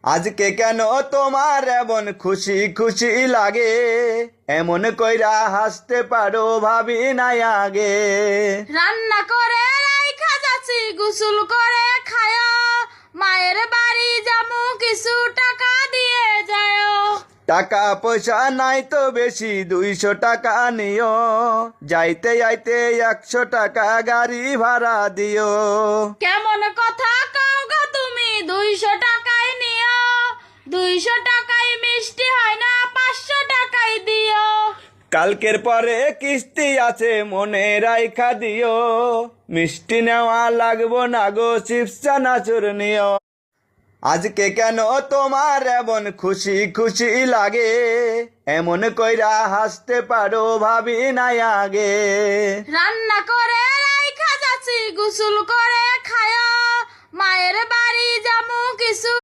আজকে কেন তোমার এমন খুশি খুশি লাগে, এমন কইরা হাসতে পারো ভাবি নাই আগে। রান্না করে রাইখা যাচ্ছি গোসল করে খায়, মায়ের বাড়ি যামু কিছু টাকা দিয়ে যায়। টাকা পয়সা নাই তো বেশি 200 টাকা নিও, যাইতে যাইতে 100 টাকা গাড়ি ভাড়া দিও। কেমন কথা কও গো তুমি, 200 টাকায় নিও, 200 টাকায় মিষ্টি হয় না, 500 টাকায় দিও। কালকের পরে কিস্তি আছে মনে রাইখা দিও, মিষ্টি নেওয়া লাগবো না গো, চিপস চানাচুর নিও। আজকে কেন তোমার এমন খুশি খুশি লাগে, এমন কইরা হাসতে পারো ভাবি নাই আগে। রান্না করে রাইখা যাচ্ছি গোসল করে খায়, মায়ের বাড়ি যামু কিছু